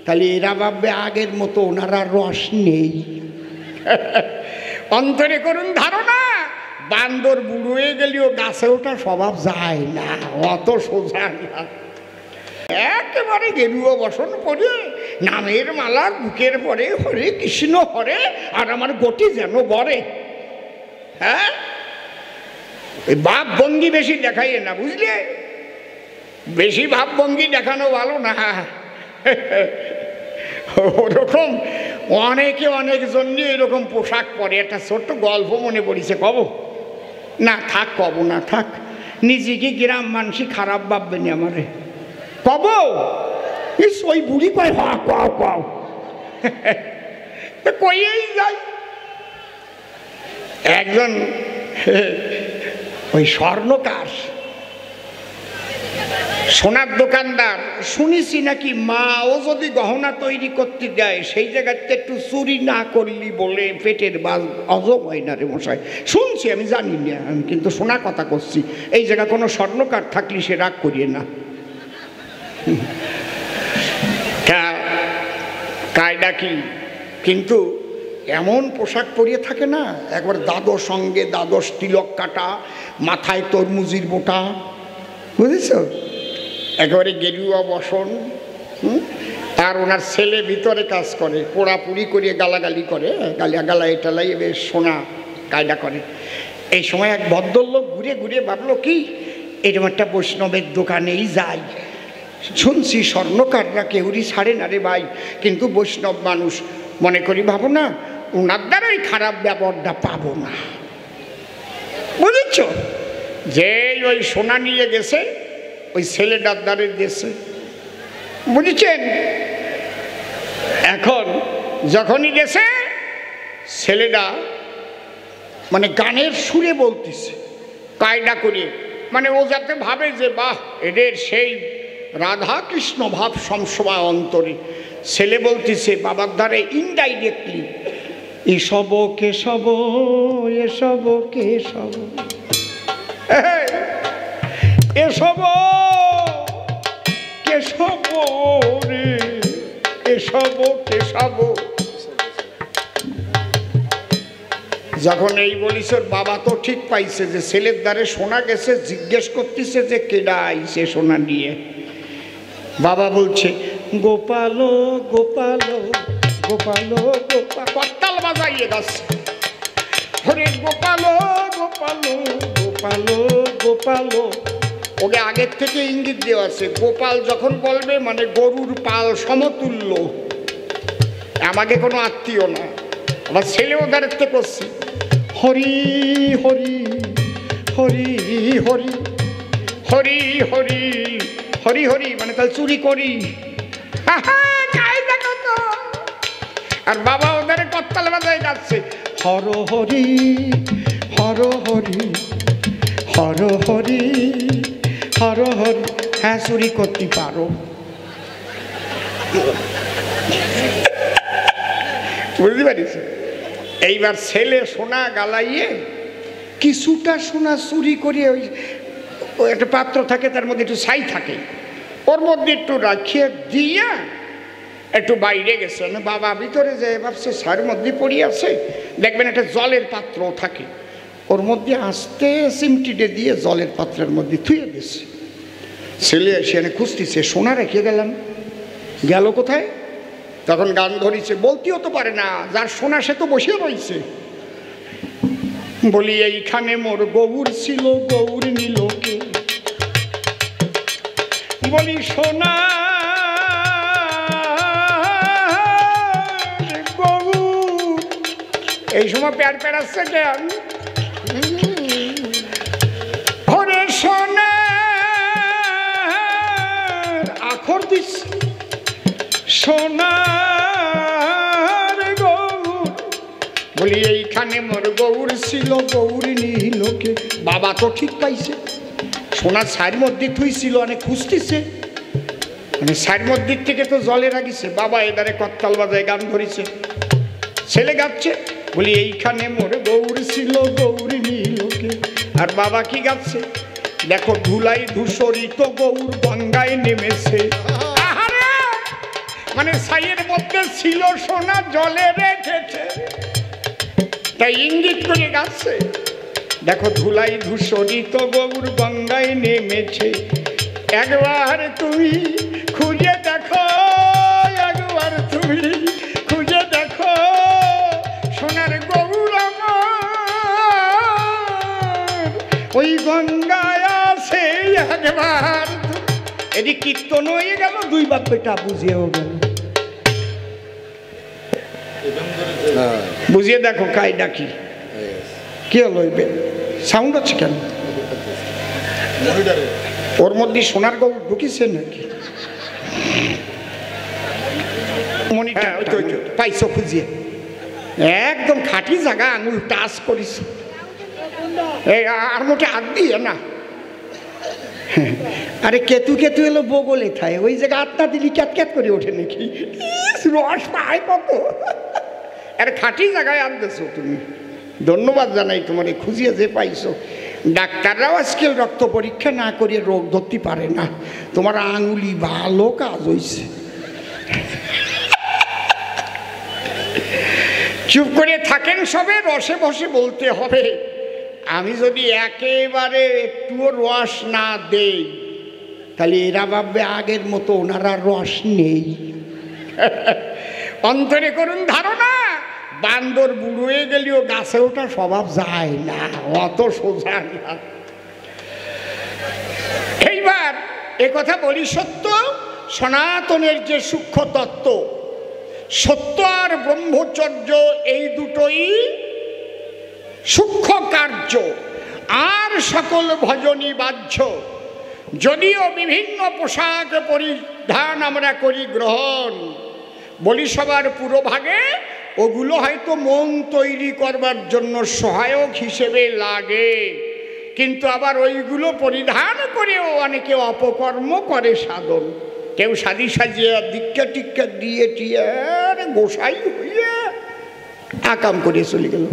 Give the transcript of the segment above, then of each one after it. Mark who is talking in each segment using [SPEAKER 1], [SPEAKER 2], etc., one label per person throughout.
[SPEAKER 1] তাহলে এরা ভাববে আগের মতো ওনারা রস নেই। অন্তরে করুন ধারণা, বান্দর বুড়ো হয়ে গেলেও গাছে ওঠা স্বভাব যায় না, অত সোজা না। একেবারে গেরুয়া বসন পরে নামের মালা বুকের পরে হরে কৃষ্ণ হরে, আর আমার গতি যেন বরে। হ্যাঁ, ওই ভাব ভঙ্গি বেশি দেখাইয়ে না, বুঝলে? বেশি ভাব ভঙ্গি দেখানো ভালো না। ওরকম অনেকে অনেকজন নিয়ে এরকম পোশাক পরে। একটা ছোট্ট গল্প মনে পড়িছে, কব না? থাক, কব না, থাক। নিজেকে গ্রাম মানুষই খারাপ ভাববেনি আমারে, কব? ওই বুড়ি কয় হা কাও কাও, কইয়েই যাই। একজন ওই স্বর্ণকার, সোনার দোকানদার, শুনেছি নাকি মাও যদি গহনা তৈরি করতে দেয় সেই জায়গাতে একটু চুরি না করলি বলে পেটের বাজ অজব হয় না রে মশাই। শুনছি, আমি জানি না, আমি কিন্তু শোনা কথা করছি। এই জায়গা কোনো স্বর্ণকার থাকলে সে রাগ করিয়ে না। কায়দা কি? কিন্তু এমন পোশাক পরিয়ে থাকে না, একবার দাদর সঙ্গে দ্বাদশ তিলক কাটা, মাথায় তরমুজির বোটা, বুঝেছ? একেবারে গেরুয়া বসন। আর ওনার ছেলে ভিতরে কাজ করে, পোড়াপুড়ি করিয়ে গালাগালি করে, গালাগালাই টালাই বেশ সোনা কায়দা করে। এই সময় এক ভদ্রলোক ঘুরে ঘুরে ভাবলো কি, এরকম একটা বৈষ্ণবের দোকানেই যাই। শুনছি স্বর্ণকাররা কেউরি ছাড়ে না রে ভাই, কিন্তু বৈষ্ণব মানুষ মনে করি ভাবো না ওনার দ্বারাই খারাপ ব্যবহারটা পাবো না, বুঝেছ? যে ওই সোনা নিয়ে গেছে ওই ছেলেটার দ্বারে গেছে, বুঝেছেন? এখন যখনই গেছে ছেলেটা মানে গানের সুরে বলতেছে কায়দা করিয়ে, মানে ও যাতে ভাবে যে বাহ এদের সেই রাধা কৃষ্ণ ভাব সমসময় অন্তরে। ছেলে বলতেছে বাবার দ্বারে ইনডাইরেক্টলি, এসব কেশব এসব কেশব, এসব কেশব রে, এসব কেশব। যখন এই বলিস ওর বাবা তো ঠিক পাইছে যে ছেলের দ্বারে শোনা গেছে, জিজ্ঞেস করতেছে যে কেডা আইছে সোনা নিয়ে। বাবা বলছে গোপাল গোপাল গোপাল গোপাল, করতাল বাজাইয়ে যাচ্ছে, হরে গোপাল গোপাল গোপাল গোপাল। ওকে আগের থেকে ইঙ্গিত দেওয়া আছে, গোপাল যখন বলবে মানে গরুর পাল সমতুল্য, আমাকে কোনো আত্মীয় না। আমার ছেলেও দাঁড়াতে করছি হরি হরি হরি হরি হরি হরি হরি হরি, মানে তাহলে চুরি করি। আর বাবা ওদের করতাল বাজায় যাচ্ছে হর হরি হর হরি হর হরি হর হরি। হ্যাঁ, চুরি করতে পারো, বুঝতে পারিস? এইবার ছেলে সোনা গালাইয়ে কিছুটা সোনা চুরি করিয়ে ওই একটা পাত্র থাকে, তার মধ্যে একটু ছাই থাকে, ওর মধ্যে একটু রাখিয়ে দিয়ে একটু বাইরে গেছে। বাবা ভিতরে যে ভাবছে ছাইয়ের মধ্যে পড়ে আছে, দেখবেন একটা জলের পাত্র থাকে, ওর মধ্যে আস্তে চিমটিটে দিয়ে জলের পাত্রের মধ্যে থুয়ে দিয়েছে। ছেলে সেখানে খুঁজতেছে, সোনা রেখে গেলাম, গেল কোথায়? তখন গান ধরিছে, বলতেও তো পারে না, যার সোনা সে তো বসে রয়েছে। বলি এইখানে মোর গৌর ছিল, গৌর নিল কে? বলি সোনা গৌর। এই সময় প্যার প্যারাচ্ছে কেন? হরে সোনা আখর দিচ্ছে, সোনার গৌর। বলি এইখানে মোর গৌর ছিল, গৌর নিল কে? বাবা তো ঠিক পাইছে, সোনার ছাইয়ের মধ্যে থুইছিল, অনেক খুঁজতেছে, মানে ছাইয়ের মধ্যে থেকে তো জলে রাখিছে। বাবা এদারে করতাল বাজায় গান ধরিছে, ছেলে গাচ্ছে, বলি এইখানে মোর গৌর ছিল, গৌর নিল কে? আর বাবা কি গাচ্ছে? দেখো ধুলাই ধূসরিত গৌর গঙ্গায় নেমেছে, মানে ছাইয়ের মধ্যে ছিল সোনা, জলে রেখেছে, তাই ইঙ্গিত করে গাচ্ছে। দেখো ধুলাই ধূসরিত গৌর গঙ্গায় নেমেছে, একবার তুমি খুঁজে দেখো, একবার তুমি খুঁজে দেখো, সোনার গৌর আমার ওই গঙ্গায় আছে একবার। এটি কীর্তন হয়ে গেল, দুই বাপ বেটা বুঝিয়েও গেল। বুঝিয়ে দেখো কায়দা কি, কি হলো সাউন্ড হচ্ছে কেন? ওর মধ্যে সোনার গৌর ঢুকিছে নাকি? পাইছো খুঁজিয়ে, একদম খাঁটি জায়গা, আঙুল টাচ করিস, আর মোটে আগ দিয়ে না। আরে কেতু কেতু এলো বগলে থায়, ওই জায়গা আত্মা দিলি ক্যাট ক্যাট করে ওঠে নাকি, রস পায় কত। আরে খাঁটি জায়গায় আনতেছো তুমি, ধন্যবাদ জানাই তোমার খুঁজিয়ে যে পাইছো। ডাক্তাররাও আজকাল রক্ত পরীক্ষা না করিয়ে রোগ ধরতে পারে না, তোমার আঙুলি ভালো কাজ হয়েছে। চুপ করে থাকেন সবে, রসে বসে বলতে হবে। আমি যদি একেবারে একটুও রস না দেই তাহলে এরা ভাববে আগের মতো ওনারা রস নেই। অন্তরে করুন ধারণা, বান্দর বুড়ো হয়ে গেলেও গাছে ওঠা স্বভাব যায় না, অত সোজা না। এইবার একথা বলি, সত্য সনাতনের যে সূক্ষ্ম তত্ত্ব, সত্য আর ব্রহ্মচর্য, এই দুটোই সূক্ষ্ম কার্য, আর সকল ভজনই বাহ্য। যদিও বিভিন্ন পোশাক পরিধান আমরা করি গ্রহণ, বলি সবার পুরোভাগে ওগুলো হয়তো মন তৈরি করবার জন্য সহায়ক হিসেবে লাগে, কিন্তু আবার ওইগুলো পরিধান করেও অনেকে অপকর্ম করে সাধন। কেউ সাজি সাজিয়ে দীক্ষা টিক্ষা দিয়ে টিয়ে গোসাই হইয়া আকাম করে চলে গেল,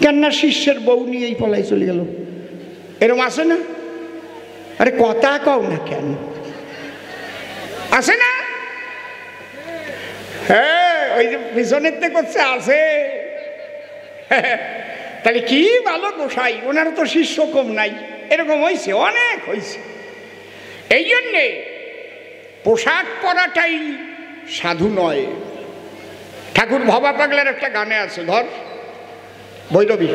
[SPEAKER 1] কেননা শিষ্যের বউ নিয়েই পলাই চলে গেল। এরকম আছে না? আরে কথা কও না কেন, আছে না? হ্যাঁ, ওই যে পিছনের থেকে করছে আছে। তাহলে কি ভালো গোসাই, ওনার তো শিষ্য কম নাই, এরকম হয়েছে, অনেক হয়েছে। এই জন্যে পোশাক পরাটাই সাধু নয়। ঠাকুর ভবা পাগলার একটা গানে আছে, ধর ভৈরবী,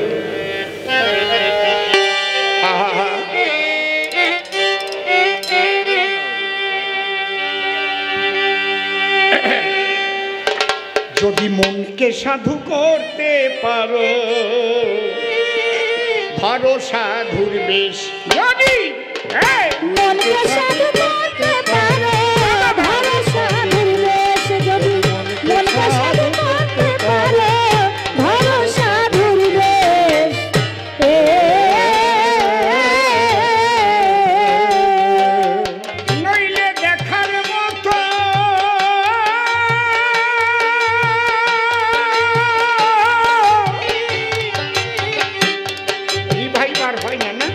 [SPEAKER 1] যদি মনকে সাধু করতে পারো, ধরো সাধুর বেশ। যদি
[SPEAKER 2] মনকে সাধু করতে পারো, ধরো সাধুর বেশ। যদি মনকে সাধু করতে পারো, ধরো সাধুর বেশ।
[SPEAKER 1] নইলে দেখার মতো রিভাইভার হয় না, না?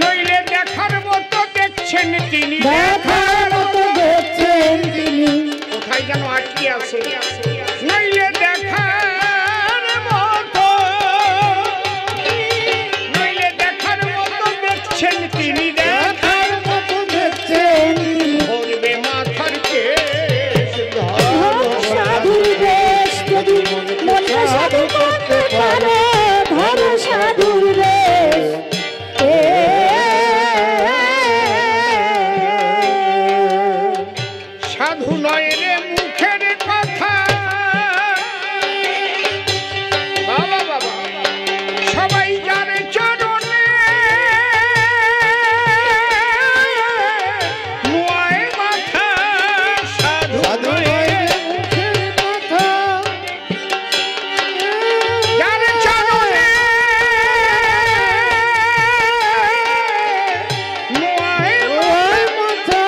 [SPEAKER 1] নইলে দেখার মতো দেখছেন তিনি,
[SPEAKER 2] দেখার মতো দেখছেন তিনি।
[SPEAKER 1] কোথায় যেন আটকে আছে। নইলে দেখার মতো, নইলে দেখার মতো দেখছেন তিনি,
[SPEAKER 2] দেখার মতো দেখছেন তিনি।
[SPEAKER 1] ধরবে মাথার কেশ,
[SPEAKER 2] ধরো সাধুর বেশ। যদি মনকে সাধু করতে পারো, ধরো সাধুর বেশ।
[SPEAKER 1] সাধু নয় রে মুখের কথা, বাবা বাবা, সবাই জানে চরণে নোয়ায় মাথা। সাধু নয় রে
[SPEAKER 2] মুখের কথা,
[SPEAKER 1] যার চরণে নোয়ায়
[SPEAKER 2] ওই মাথা।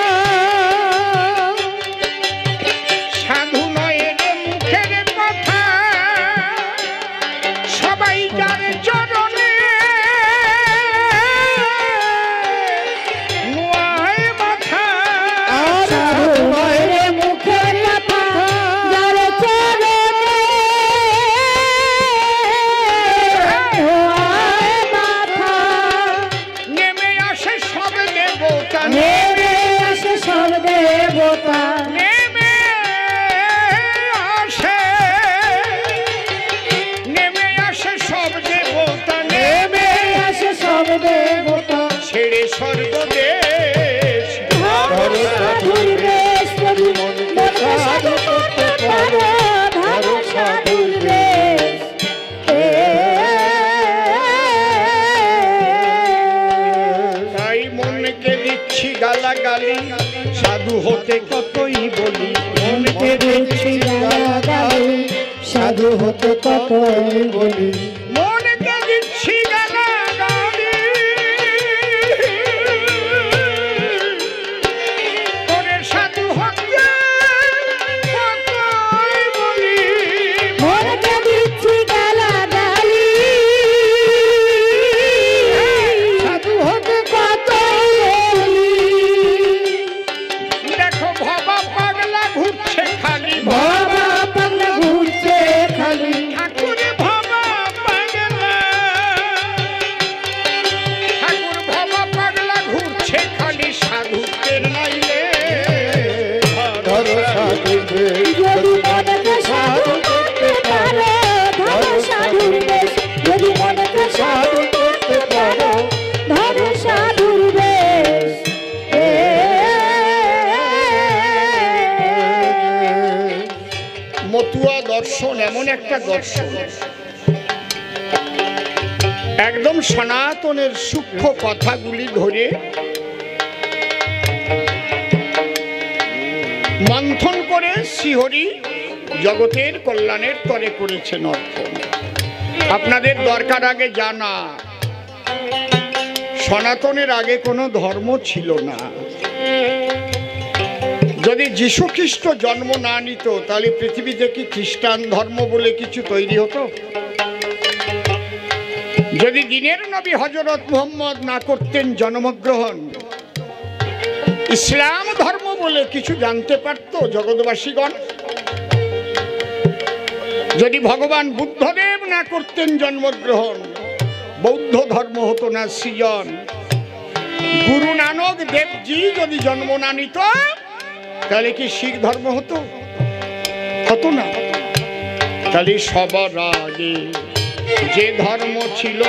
[SPEAKER 2] দেবতা
[SPEAKER 1] নেমে আসে সব দেবতা
[SPEAKER 2] নেমে আসে সব দেবতা
[SPEAKER 1] ছেড়ে স্বর্গ দেশ
[SPEAKER 2] ধরো সাধুর বেশ যদি মনকে সাধু করতে পারো ধরো সাধুর বেশ
[SPEAKER 1] তাই মনকে দিচ্ছি গালাগালি সাধু হতে কতই বলি
[SPEAKER 2] মনকে দিচ্ছি গালাগালি সাধু হতে কতই বলি
[SPEAKER 1] মনকে দিচ্ছি গালাগালি করে সাধু হতে কতই বলি
[SPEAKER 2] মনকে দিচ্ছি গালাগালি সাধু হতে কতই বলি
[SPEAKER 1] দেখো ভবা পাগলা ঘুরছে খালি
[SPEAKER 2] বাবা পাগলা ঘুরছে খালি
[SPEAKER 1] ঠাকুর ভবা পাগলা ঘুরছে খালি সাধুকের নাইলে
[SPEAKER 2] ধরো সাধুর বেশ যদি মনকে সাধু করতে পারো ধরো সাধুর বেশ যদি মনকে সাধু করতে পারো ধরো সাধুর বেশ
[SPEAKER 1] মতুয়া দর্শন এমন একটা দর্শন একদম সনাতনের সূক্ষ্ম কথাগুলি ধরে মন্থন করে শ্রীহরি জগতের কল্যাণের তরে করেছেন অর্থ। আপনাদের দরকার আগে জানা সনাতনের আগে কোনো ধর্ম ছিল না। যদি যীশু খ্রিস্ট জন্ম না নিত তাহলে পৃথিবীতে কি খ্রিস্টান ধর্ম বলে কিছু তৈরি হতো? যদি দিনের নবী হযরত মুহাম্মদ না করতেন জন্মগ্রহণ, ইসলাম ধর্ম বলে কিছু জানতে পারত জগৎবাসীগণ? যদি ভগবান বুদ্ধদেব না করতেন জন্মগ্রহণ, বৌদ্ধ ধর্ম হতো না সৃজন। গুরু নানক দেবজি যদি জন্ম না নিত তাহলে কি শিখ ধর্ম হতো? হতো না। তাহলে সবার আগে যে ধর্ম ছিল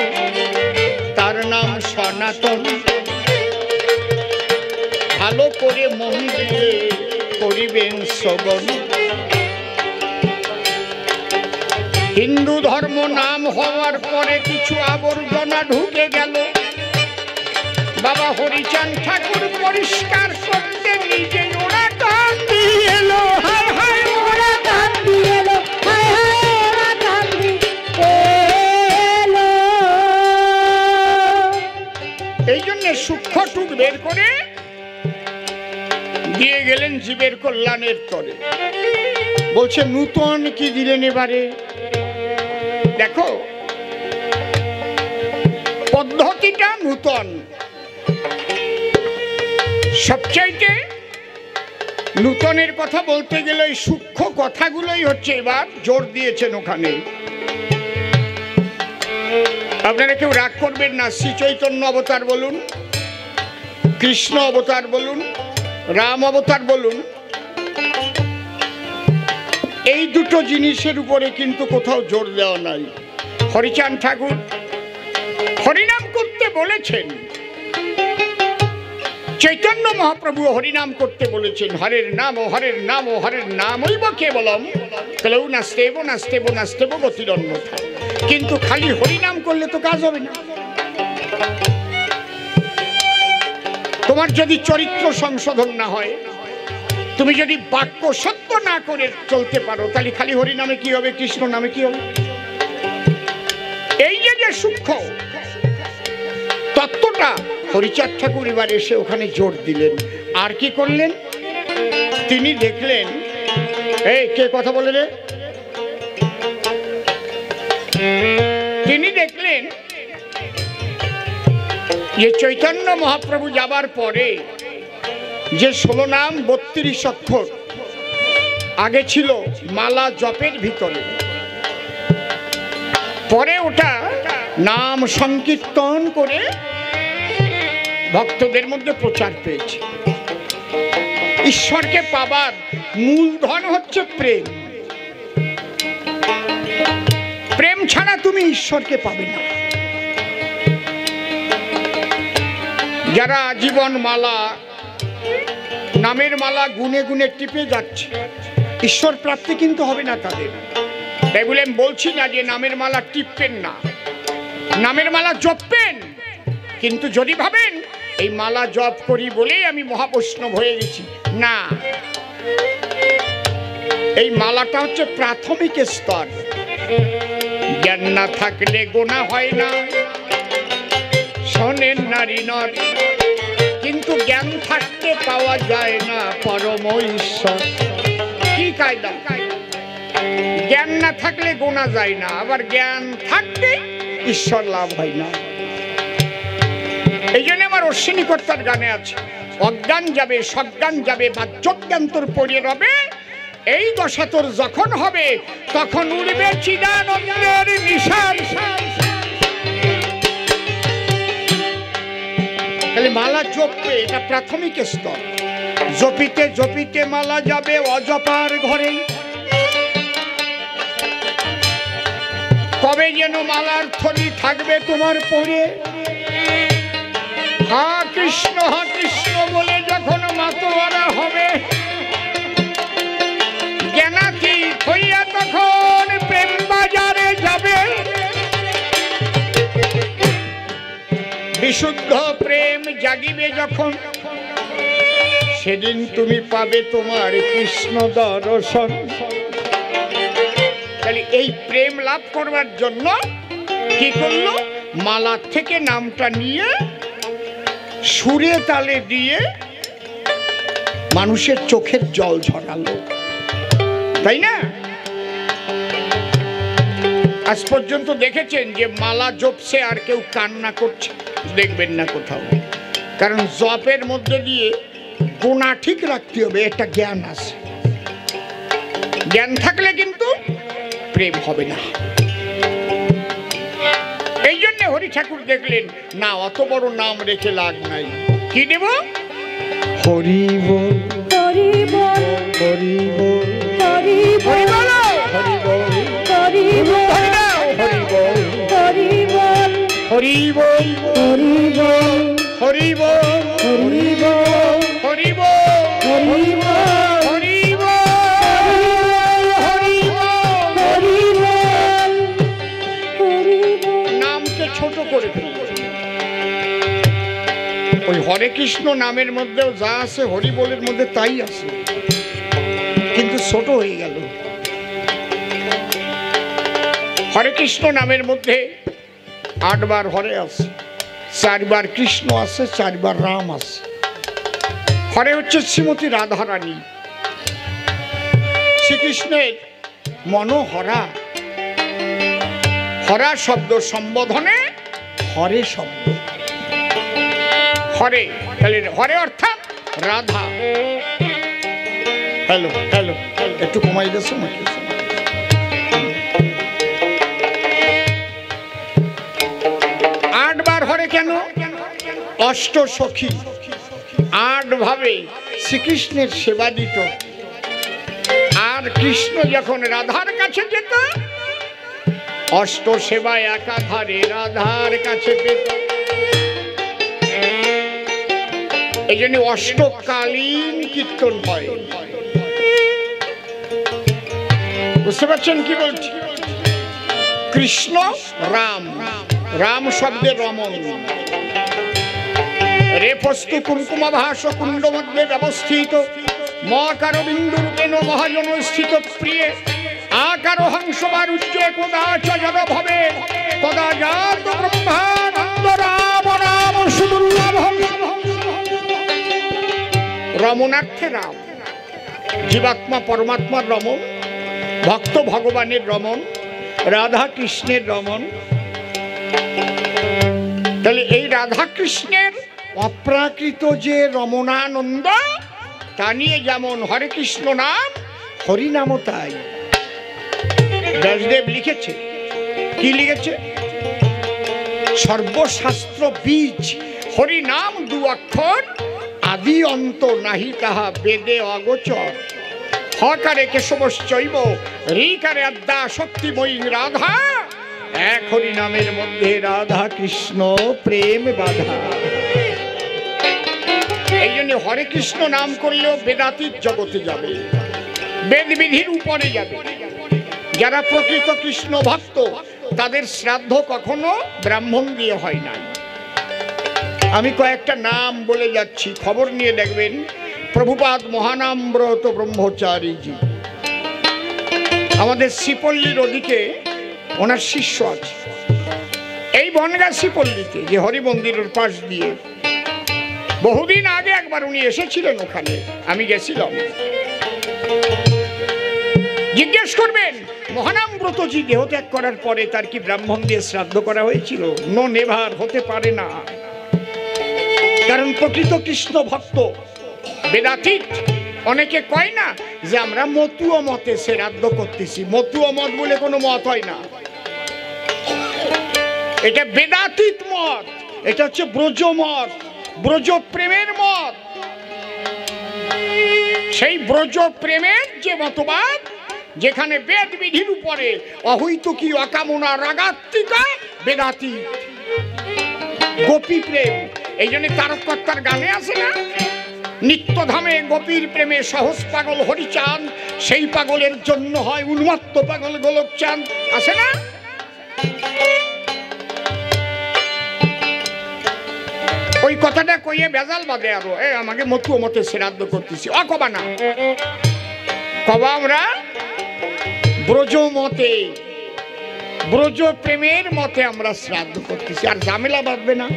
[SPEAKER 1] তার নাম সনাতন। ভালো করে মন দিয়ে করিবেন শ্রবণ। হিন্দু ধর্ম নাম হওয়ার পরে কিছু আবর্জনা ঢুকে গেল। বাবা হরিচাঁদ ঠাকুর পরিষ্কার করতে নিজে ওরা টান দিয়ে এলো। হায় হায়
[SPEAKER 2] ওরা গান দিয়ে এলো, হায় হায় ওরা গান দিয়ে এলো।
[SPEAKER 1] এই জন্য সূক্ষ্ম টুক বের করে দিয়ে গেলেন জীবের কল্যাণের তরে। বলছে নূতন কি দিলেন এবারে? দেখো পদ্ধতিটা নূতন। সবচাইতে নূতনের কথা বলতে গেলে এই সূক্ষ্ম কথাগুলোই হচ্ছে এবার জোর দিয়েছেন ওখানে। আপনারা কেউ রাগ করবেন না। শ্রী চৈতন্য অবতার বলুন, কৃষ্ণ অবতার বলুন, রাম অবতার বলুন, এই দুটো জিনিসের উপরে কিন্তু কোথাও জোর দেওয়া নাই। হরিচাঁদ ঠাকুর হরিনাম করতে বলেছেন, চৈতন্য মহাপ্রভু হরিনাম করতে বলেছেন। হরের নাম ও হরের নাম ও হরের নামইব কেবলম কলৌ নাস্তেব নাস্তেব নাস্তেব গতিরন্যথা। কিন্তু খালি হরিনাম করলে তো কাজ হবে না। তোমার যদি চরিত্র সংশোধন না হয়, তুমি যদি বাক্য সত্য না করে চলতে পারো, তাহলে খালি হরিনামে কি হবে, কৃষ্ণ নামে কি হবে? এই যে সূক্ষ্ম তত্ত্বটা হরিচাঁদ ঠাকুর এবার এসে ওখানে জোর দিলেন। আর কি করলেন? তিনি দেখলেন, এই কে কথা বলে রে? তিনি দেখলেন যে চৈতন্য মহাপ্রভু যাবার পরে যে 16 নাম 32 অক্ষর আগে ছিল মালা জপের ভিতরে, পরে ওটা নাম সংকীর্তন করে ভক্তদের মধ্যে প্রচার পেয়েছে। ঈশ্বরকে পাবার মূলধন হচ্ছে প্রেম। প্রেম ছাড়া তুমি ঈশ্বরকে পাবে না। যারা জীবন মালা, নামের মালা গুনে গুনে টিপে যাচ্ছে, ঈশ্বর প্রাপ্তি কিন্তু হবে না তাদের। তাই বলে আমি বলছি না যে নামের মালা টিপবেন না, নামের মালা জপবেন, কিন্তু যদি ভাবেন এই মালা জপ করি বলেই আমি মহাবৈষ্ণব হয়ে গেছি, না। এই মালাটা হচ্ছে প্রাথমিক স্তর। জ্ঞান না থাকলে গোনা হয় না, শোনেন নারী নর, কিন্তু জ্ঞান থাকতে পাওয়া যায় না পরম ঈশ্বর। কি কায়দা? জ্ঞান না থাকলে গোনা যায় না, আবার জ্ঞান থাকতে ঈশ্বর লাভ হয় না। এই জন্য আমার অশ্বিনী কর্তার গানে আছে, অজ্ঞান যাবে সজ্ঞান যাবে, বাহ্যজ্ঞান তোর পড়িয়ে রবে, এই দশা তোর যখন হবে তখন উড়বে চিদানন্দের নিশান। তাহলে মালা জপবে, এটা প্রাথমিক স্তর। জপিতে জপিতে মালা যাবে অজপার ঘরে, কবে যেন মালার থলি থাকবে তোমার পরে। হা কৃষ্ণ বলে যখন মাতোয়ারা হবে, জ্ঞানাতীত হইয়া তখন প্রেম বাজারে যাবে। বিশুদ্ধ প্রেম জাগিবে যখন, সেদিন তুমি পাবে তোমার কৃষ্ণ দর্শন। তাহলে এই প্রেম লাভ করবার জন্য কি করলো? মালা থেকে নামটা নিয়ে সুরে তালে দিয়ে মানুষের চোখের জল ঝরালো, তাই না? আজ পর্যন্ত দেখেছেন যে মালা জপছে আর কেউ কান্না করছে? দেখবেন না কোথাও। কারণ জপের মধ্যে দিয়ে গোনা ঠিক রাখতে হবে, একটা জ্ঞান আছে। জ্ঞান থাকলে কিন্তু প্রেম হবে না। এই জন্য হরি ঠাকুর দেখলেন না, অত বড় নাম রেখে লাভ নাই। কি দেব? হরি বল,
[SPEAKER 2] হরি বল,
[SPEAKER 1] হরি বল,
[SPEAKER 2] হরি বল,
[SPEAKER 1] হরি বল,
[SPEAKER 2] হরি বল,
[SPEAKER 1] হরি বল,
[SPEAKER 2] হরি বল,
[SPEAKER 1] হরি বল,
[SPEAKER 2] হরি বল,
[SPEAKER 1] হরি বল,
[SPEAKER 2] হরি বল,
[SPEAKER 1] হরি বল,
[SPEAKER 2] হরি বল,
[SPEAKER 1] হরি বল, হরি বল,
[SPEAKER 2] হরি বল, হরি বল।
[SPEAKER 1] নামকে ছোট করে ফেলল। ওই হরে কৃষ্ণ নামের মধ্যেও যা আছে হরি বলের মধ্যে তাই আছে, কিন্তু ছোট হয়ে গেল। হরে কৃষ্ণ নামের মধ্যে 8 বার হরে আছে, 4 বার কৃষ্ণ আছে, 4 বার রাম আছে। হরে হচ্ছে শ্রীমতী রাধারানী, শ্রীকৃষ্ণের মনোহরা। হরা শব্দ সম্বোধনে হরে শব্দ, হরে। তাহলে হরে অর্থাৎ রাধা। হ্যালো হ্যালো, একটু কমাই দিয়েছো নাকি? 8 বার হরে কেন? অষ্ট সখী 8 ভাবে শ্রীকৃষ্ণের সেবা দিত। আর কৃষ্ণ যখন রাধার কাছে যেত, অষ্ট সেবা একাধারে রাধার কাছে পেত। এই জন্য অষ্টকালীন কীর্তন হয়। বুঝতে পারছেন কি বলছি? কৃষ্ণ রাম, রাম শব্দে রমণ। রেফস্তু কুঙ্কুমা ভাস কুণ্ড মধ্যে ব্যবস্থিত, মকার বিন্দু রূপেণ মহাজন স্থিত প্রিয়ে, আকার হংস বারুজ্যে কদাচ জড় ভবে, কদা জাত ব্রহ্মানন্দ রাম রাম সুদুর্লভম। রমণার্থে রাম, জীবাত্মা পরমাত্মার রমণ, ভক্ত ভগবানের রমণ, রাধা কৃষ্ণের রমণ। তাহলে এই রাধা কৃষ্ণের অপ্রাকৃত যে রমণানন্দ, তা নিয়ে যেমন হরে কৃষ্ণ নাম, হরিনামও তাই। ব্যাসদেব লিখেছে, কি লিখেছে? সর্বশাস্ত্র বীজ হরিনাম 2 অক্ষর, আদি অন্ত নাহি তাহা বেদে অগোচর। হকারে কেশবশ্চৈব ঋকারে আদ্যা শক্তিময়ী রাধা, এক হরি নামের মধ্যে রাধা কৃষ্ণ প্রেম বাধা। এই জন্য হরে কৃষ্ণ নাম করলেও বেদাতীত জগতে যাবে, বেদ বিধির উপরে যাবে। যারা প্রকৃত কৃষ্ণ ভক্ত তাদের শ্রাদ্ধ কখনো ব্রাহ্মণ দিয়ে হয় না। আমি কয়েকটা নাম বলে যাচ্ছি, খবর নিয়ে দেখবেন। প্রভুপাদ মহানামব্রত ব্রহ্মচারীজি, আমাদের শ্রীপল্লীর ওদিকে ওনার শিষ্য আছে। এই বনগাঁ শ্রীপল্লীতে যে হরি মন্দিরের পাশ দিয়ে বহুদিন আগে একবার উনি এসেছিলেন, ওখানে আমি গেছিলাম। জিজ্ঞেস করবেন মহানামব্রতজি দেহত্যাগ করার পরে তার কি ব্রাহ্মণ দিয়ে শ্রাদ্ধ করা হয়েছিল? নো নেভার, হতে পারে না। কারণ প্রকৃত কৃষ্ণ ভক্ত বেদাতীত। অনেকে কয় না যে আমরা মতুয় মতে শ্রাদ্ধ করতেছি। মতুয় মত বলে কোনো মত হয় না, এটা বেদাতীত মত। এটা হচ্ছে ব্রজ মত, ব্রজ প্রেমের মত। সেই ব্রজ প্রেমের যে মতবাদ, যেখানে বেদ বিধির উপরে অহৈতুকী অকামনা রাগাত্মিকা বেদাতীত গোপী প্রেম। এই জন্য তারকর্তার গানে আছে না, নিত্যধামে গোপীর প্রেমে সহজ পাগল হরিচাঁদ, সেই পাগলের জন্য হয় উন্মত্ত পাগল গোলকচাঁদ, আছে না? ওই কথাটা কইয়ে বেজাল বাদে আরো আমাকে মতুয় মতে শ্রাদ্ধ করতেছি, অকবা না, কবা আমরা ব্রজ মতে, ব্রজ প্রেমের মতে আমরা শ্রাদ্ধ করতেছি। আর ঝামেলা বাঁধবে না।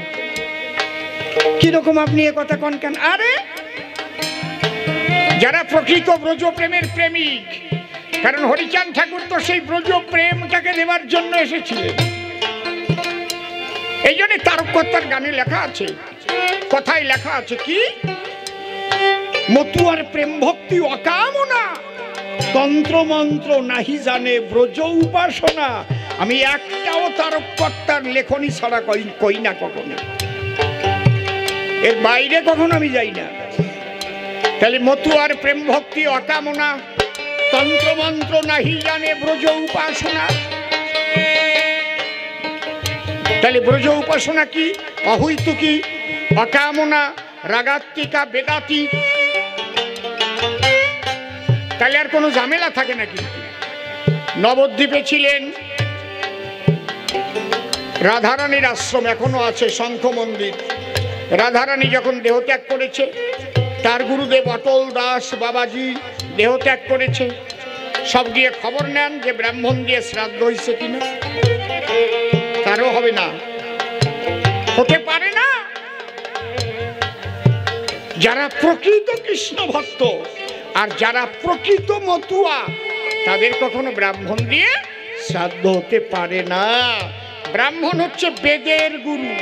[SPEAKER 1] কিরকম আপনি এ কথা কন কেন? আরে যারা প্রকৃত ব্রজ প্রেমের প্রেমিক, কারণ হরিচাঁদ ঠাকুর তো সেই ব্রজ প্রেমটাকে দেওয়ার জন্য এসেছিলেন। এই জন্য তারকর্তার গানে লেখা আছে, কথায় লেখা আছে কি, মতুয়ার প্রেম ভক্তি অকামনা, তন্ত্র মন্ত্র নাহি জানে ব্রজ উপাসনা। আমি একটাও তারকর্তার লেখনী ছাড়া কই না কখনো, এর বাইরে কখনো আমি যাই না। তাহলে মতুয়ার প্রেম ভক্তি অকামনা, তন্ত্র মন্ত্র নাহি জানে ব্রজ উপাসনা। তাহলে ব্রজ উপাসনা কি? অহৈতুকী অকামনা রাগাত্মিকা বেদাতীত। তাহলে আর কোনো ঝামেলা থাকে নাকি? নবদ্বীপে ছিলেন রাধারানীর আশ্রম, এখনো আছে শঙ্খ মন্দির। রাধারানী যখন দেহত্যাগ করেছে, তার গুরুদেব অটল দাস বাবাজি দেহত্যাগ করেছে। সব গিয়ে খবর নেন যে ব্রাহ্মণ দিয়ে শ্রাদ্ধ হয়েছে কিনা। তারও হবে না, হতে পারে না। যারা প্রকৃত কৃষ্ণ ভক্ত আর যারা প্রকৃত মতুয়া, তাদের কখনো ব্রাহ্মণ দিয়ে শ্রাদ্ধ হতে পারে না। ব্রাহ্মণ হচ্ছে বেদের গুরু,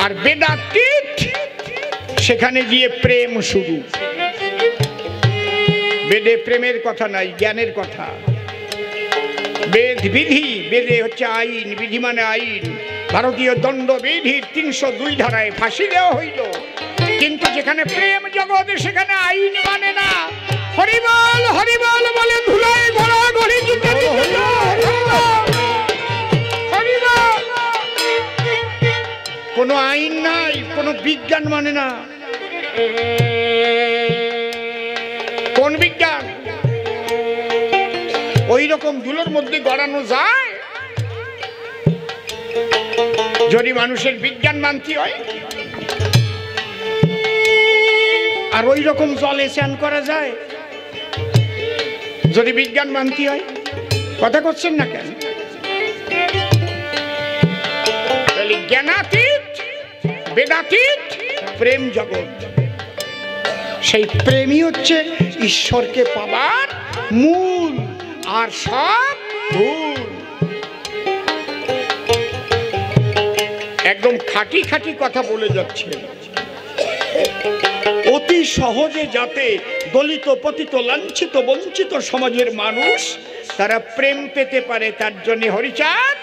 [SPEAKER 1] আর বেদাতীত সেখানে গিয়ে প্রেম শুরু। বেদে প্রেমের কথা নাই, জ্ঞানের কথা। বেদ বিধি, বেদে হচ্ছে আইন, বিধি মানে আইন। ভারতীয় দণ্ডবিধির ৩০২ ধারায় ফাঁসি দেওয়া হইল, কিন্তু যেখানে প্রেম জগৎ সেখানে আইন মানে না। হরিবল হরিবল বলে ধুলায় ভরা ঘড়ি জিতে কোনো আইন নাই, কোনো বিজ্ঞান মানে না। কোন বিজ্ঞান? ওই রকম ধুলোর মধ্যে গড়ানো যায় যদি মানুষের বিজ্ঞান মানতে হয়। আর ওই রকম জলে স্নান করা যায় যদি বিজ্ঞান মানতে হয়। কথা করছেন না কেন? জ্ঞানাতীত বেদাতীত প্রেম জগৎ, সেই প্রেমই হচ্ছে ঈশ্বরকে পাবার মূল, আর সব ভুল। একদম খাঁটি খাঁটি কথা বলে যাচ্ছে। অতি সহজে যাতে দলিত পতিত লাঞ্ছিত বঞ্চিত সমাজের মানুষ তারা প্রেম পেতে পারে, তার জন্য হরিচাঁদ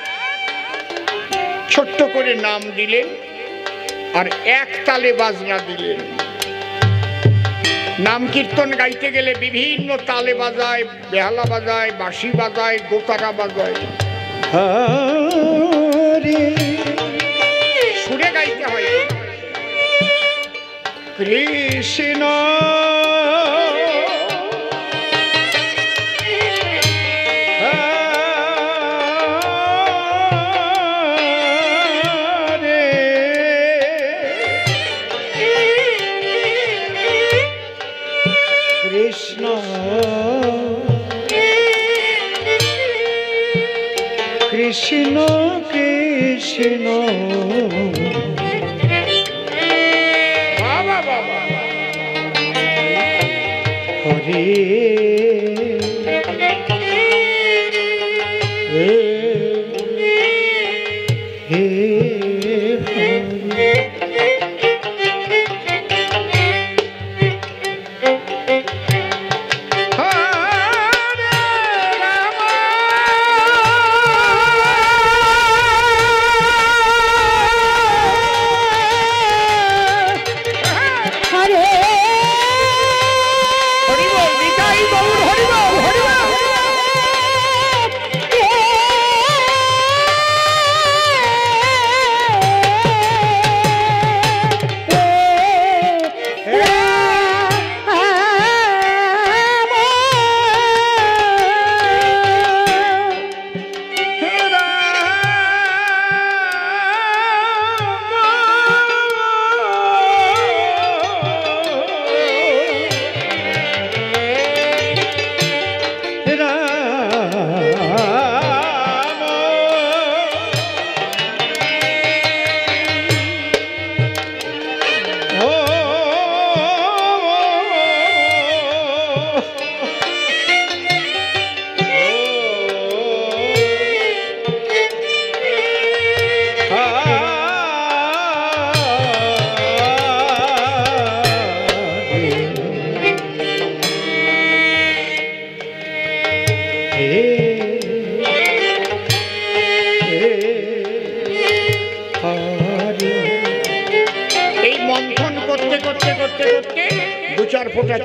[SPEAKER 1] ছোট্ট করে নাম দিলেন আর এক তালে বাজনা দিলেন। নাম কীর্তন গাইতে গেলে বিভিন্ন তালে বাজায়, বেহালা বাজায়, বাঁশি বাজায়, দোতারা বাজায়, সুরে গাইতে হয়। কৃষ্ণ কৃষ্ণ কৃষ্ণ কৃষ্ণ বাবা বাবা হরে হে হে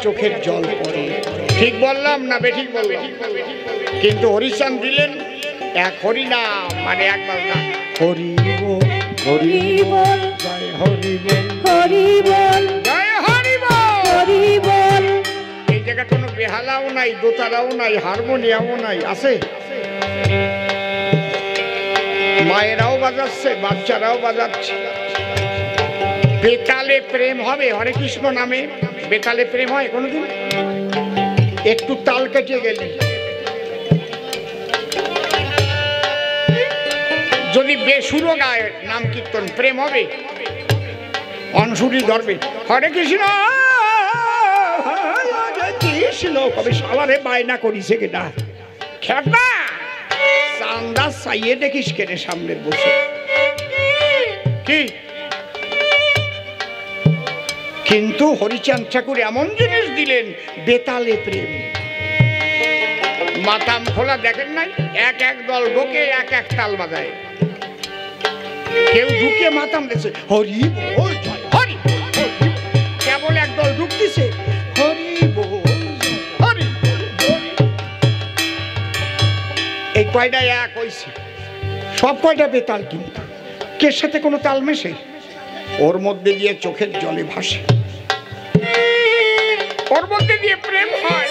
[SPEAKER 1] চোখের জল পড়ে। ঠিক বললাম না বেঠিক বললাম? কিন্তু হরিচাঁদ দিলেন এক হরিনাম, মানে একবার না, হরি বল হরি বল জয় হরি বল হরি বল জয় হরি বল হরি বল। এই জায়গায় কোনো বেহালাও নাই, দোতারাও নাই, হারমোনিয়ামও নাই, আছে? মায়েরাও বাজাচ্ছে, বাচ্চারাও বাজাচ্ছে। বেতালে প্রেম হবে হরে কৃষ্ণ নামে? বেতালে প্রেম হয় কোনোদিন? একটু তাল কেটে গেলে যদি বেসুরো গায় নাম কীর্তন, প্রেম হবে? অনসুরি ধরবে হরে কৃষ্ণ কৃষ্ণ, কবে সবারে বায়না করিছে কিনা খেপা চান্দা চাইয়ে দেখিস কেনে সামনে বসে কি। কিন্তু হরিচাঁদ ঠাকুর এমন জিনিস দিলেন, বেতালে প্রেম। মাতাম খোলা দেখেন নাই? এক এক দল ঢোকে, এক এক তাল বাজায়। কেউ ঢুকে মাতাম দিছে হরি বল জয় হরি বল, কেবল এক দল ঢুকতেছে হরি বল হরি বল। এই কয়টা এক হইছে, সব কয়টা বেতাল, কিন্তু কে সাথে কোনো তাল মেশে? ওর মধ্যে দিয়ে চোখের জলে ভাসে, ওর মধ্যে দিয়ে প্রেম হয়,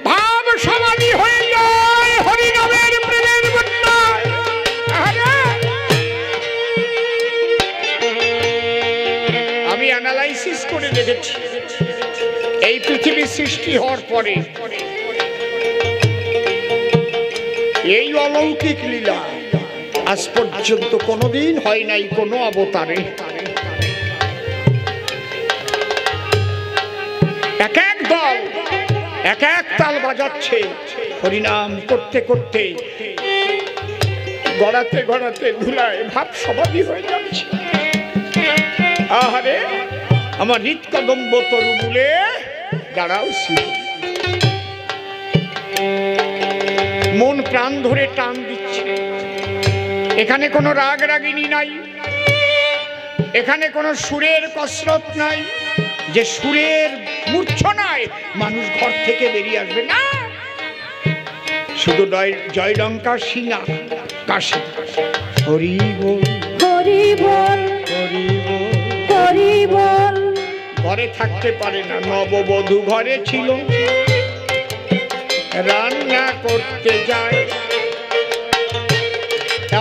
[SPEAKER 1] ভাব সমাধি হয়ে যায় হরিনামের প্রেমের বন্যায়। আমি অ্যানালাইসিস করে দেখেছি, এই পৃথিবী সৃষ্টি হওয়ার পরে এই অলৌকিক লীলা আজ পর্যন্ত কোনোদিন হয় নাই কোনো অবতারে। এক এক দল এক এক তাল বাজাচ্ছে, হরিনাম করতে করতে গড়াতে গড়াতে ধুলায় ভাব সমাধি হয়ে যাচ্ছে। আহারে আমার হৃৎকদম্ব তরু মূলে দাঁড়াও শিব, মন প্রাণ ধরে টান দিচ্ছে। এখানে কোনো রাগ রাগিনী নাই, এখানে কোনো সুরের কসরত নাই যে সুরের মূর্ছনায় মানুষ ঘর থেকে বেরিয়ে আসবে না। শুধু জয়লঙ্কা সিঙা কাশি হরি বল
[SPEAKER 2] হরি বল
[SPEAKER 1] হরি বল
[SPEAKER 2] হরি বল।
[SPEAKER 1] ঘরে থাকতে পারে না, নববধূ ঘরে ছিল, রান্না করতে যায়।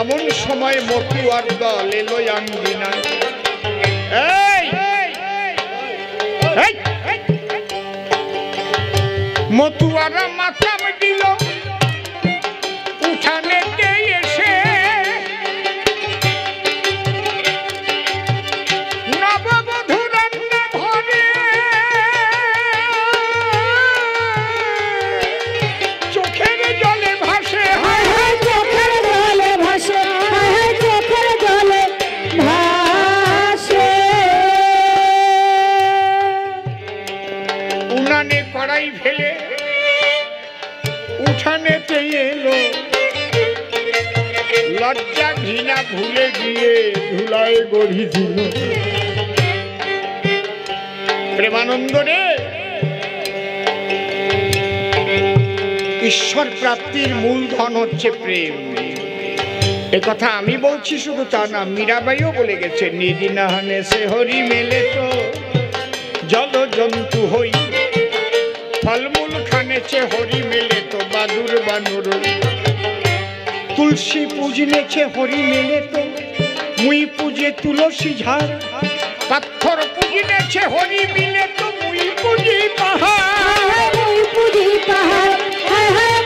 [SPEAKER 1] এমন সময় মতুয়ার দল এলো আঙ্গিনায়। মতুয়ারা মাথাম দিল উঠানেতে এসে, নববধূ রান্না ঘরে চোখের জলে ভাসে,
[SPEAKER 2] চোখের জলে ভাসে, চোখের জলে ভাসে।
[SPEAKER 1] উনানে কড়াই ফেলে উঠানেতে এলো, লজ্জা ঘৃণা ভুলে গিয়ে ধুলায় গড়ি দিল। প্রেমানন্দ রে, ঈশ্বর প্রাপ্তির মূলধন হচ্ছে প্রেম। এ কথা আমি বলছি শুধু তা না, মীরাবাইও বলে গেছে, নিধি নাহানে সে হরি মেলে তো জল জন্তু হই, ফলমূল খানেছে হরি মেলে তো বাদুর বানর, তুলসী পূজনেছে হরি মেলে তো মুই পূজে তুলসী ঝাড়, পাথর পূজনেছে হরি মিলে তো মুই পূজি পাহাড়,
[SPEAKER 2] মুই পুজি পাহাড়,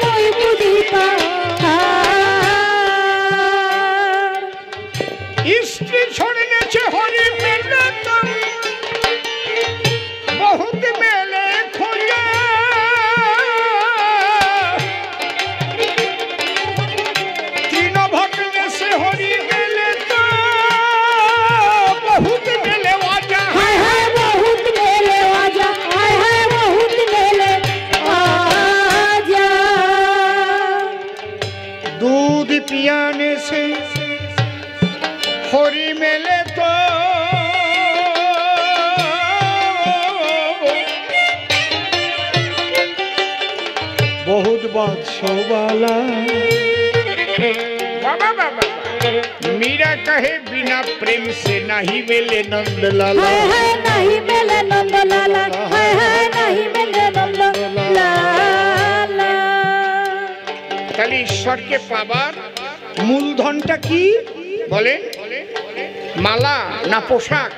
[SPEAKER 2] মুই পুজি পাহাড়।
[SPEAKER 1] স্ত্রী ছড়নেছে হরি মেলে তো বহুত মেলে খোঁজা, তৃণভগ্নেছে হরি মেলে তো বহুত মেলে ওয়াজা,
[SPEAKER 2] বহুত মেলে আজা, বহুত মেলে আজা।
[SPEAKER 1] दूध पियाने से हरी मेले तो बहुत बादशाह वाला। बाबा बाबा मीरा कहे बिना प्रेम से नहीं मेले नंद लाला,
[SPEAKER 2] नहीं मेले नंद लाला, नहीं मेले नंद लाला।
[SPEAKER 1] তাহলে ঈশ্বরকে পাবার মূলধনটা কি বলেন? মালা না পোশাক?